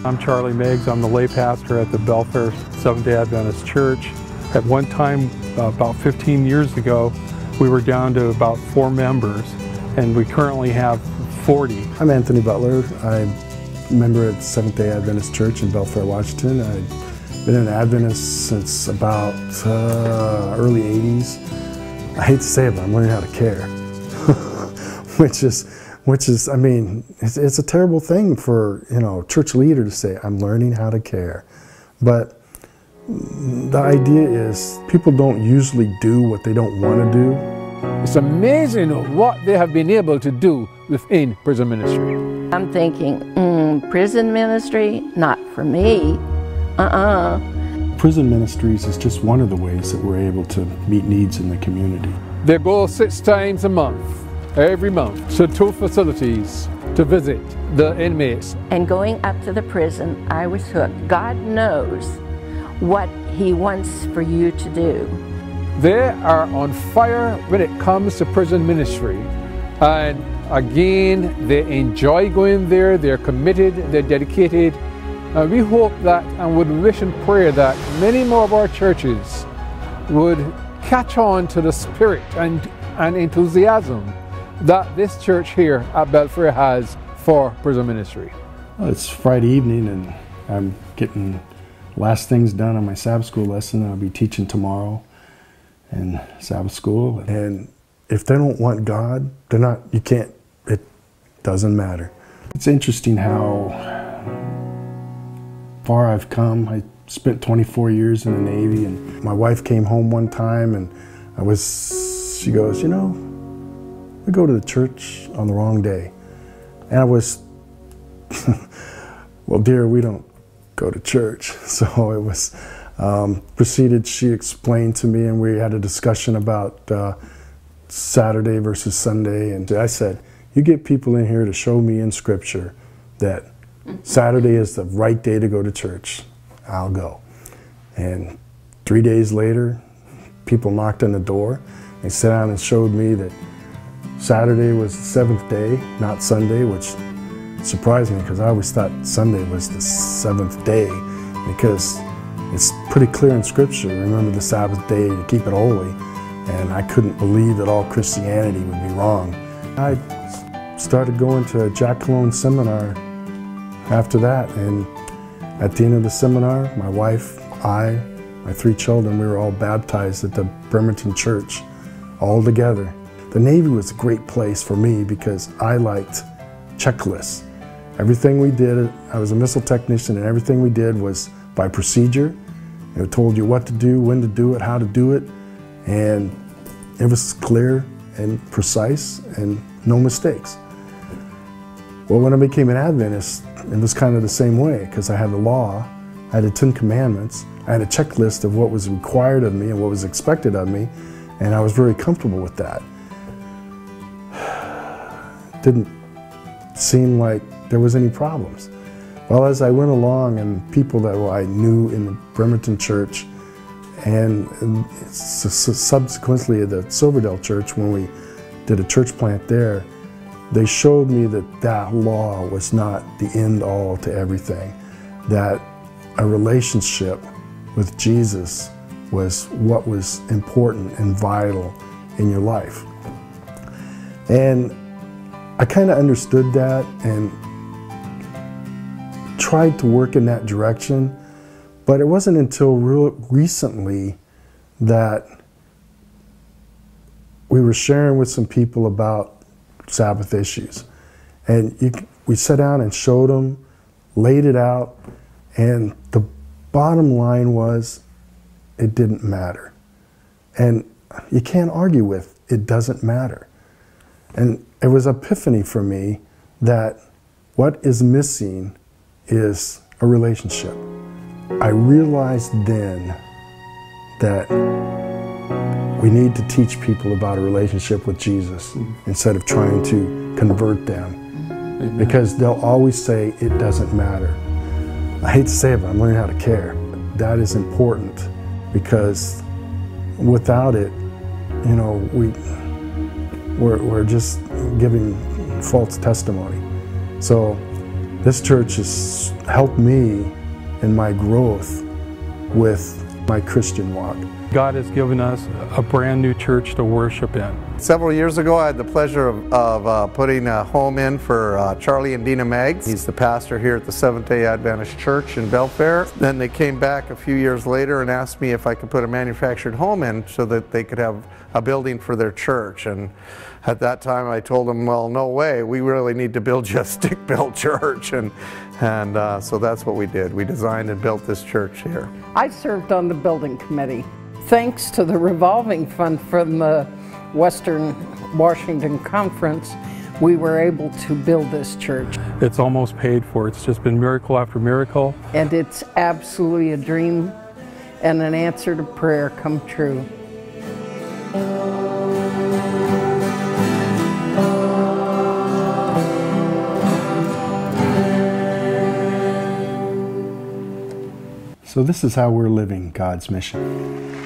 I'm Charlie Meggs. I'm the lay pastor at the Belfair Seventh-day Adventist Church. At one time, about 15 years ago, we were down to about 4 members, and we currently have 40. I'm Anthony Butler. I'm a member at Seventh-day Adventist Church in Belfair, Washington. I've been an Adventist since about early 80s. I hate to say it, but I'm learning how to care, which is, I mean, it's a terrible thing for, a church leader to say, I'm learning how to care. But the idea is people don't usually do what they don't want to do. It's amazing what they have been able to do within prison ministry. I'm thinking, prison ministry? Not for me. Prison ministries is just one of the ways that we're able to meet needs in the community. They go 6 times a month, every month, to 2 facilities to visit the inmates. And going up to the prison, I was hooked. God knows what He wants for you to do. They are on fire when it comes to prison ministry. And again, they enjoy going there, they're committed, they're dedicated. And we hope that and would wish and pray that many more of our churches would catch on to the spirit and enthusiasm that this church here at Belfair has for prison ministry. Well, it's Friday evening and I'm getting last things done on my Sabbath school lesson. I'll be teaching tomorrow in Sabbath school. And if they don't want God, they're not, you can't, it doesn't matter. It's interesting how far I've come. I spent 24 years in the Navy, and my wife came home one time and she goes, we go to the church on the wrong day. And I was, well, dear, we don't go to church. So it was she explained to me, and we had a discussion about Saturday versus Sunday. And I said, you get people in here to show me in Scripture that Saturday is the right day to go to church, I'll go. And 3 days later, people knocked on the door. They sat down and showed me that Saturday was the 7th day, not Sunday, which surprised me because I always thought Sunday was the 7th day, because it's pretty clear in Scripture, remember the Sabbath day to keep it holy. And I couldn't believe that all Christianity would be wrong. I started going to a Jack Cologne seminar after that, and at the end of the seminar, my wife, I, my 3 children, we were all baptized at the Bremerton Church, all together. The Navy was a great place for me because I liked checklists. Everything we did, I was a missile technician, and everything we did was by procedure. It told you what to do, when to do it, how to do it, and it was clear and precise and no mistakes. Well, when I became an Adventist, it was kind of the same way, because I had the law, I had the 10 Commandments, I had a checklist of what was required of me and what was expected of me, and I was very comfortable with that. It didn't seem like there was any problems. Well, as I went along, and people that I knew in the Bremerton Church, and subsequently at the Silverdale Church, when we did a church plant there, they showed me that that law was not the end all to everything, that a relationship with Jesus was what was important and vital in your life. And I kind of understood that and tried to work in that direction, but it wasn't until real recently that we were sharing with some people about Sabbath issues. And we sat down and showed them, laid it out, and the bottom line was it didn't matter. And you can't argue with it doesn't matter. And it was an epiphany for me that what is missing is a relationship. I realized then that we need to teach people about a relationship with Jesus instead of trying to convert them. Amen. Because they'll always say it doesn't matter. I hate to say it, but I'm learning how to care. That is important, because without it, we're just giving false testimony. So This church has helped me in my growth with my Christian walk. God has given us a brand new church to worship in. Several years ago, I had the pleasure of putting a home in for Charlie and Dina Meggs. He's the pastor here at the Seventh-day Adventist Church in Belfair. Then they came back a few years later and asked me if I could put a manufactured home in so that they could have a building for their church. And at that time I told them, well, no way, we really need to build you a stick-built church. And so that's what we did. We designed and built this church here. I served on the building committee. Thanks to the revolving fund from the Western Washington Conference, we were able to build this church. It's almost paid for. It's just been miracle after miracle. And it's absolutely a dream and an answer to prayer come true. So this is how we're living God's mission.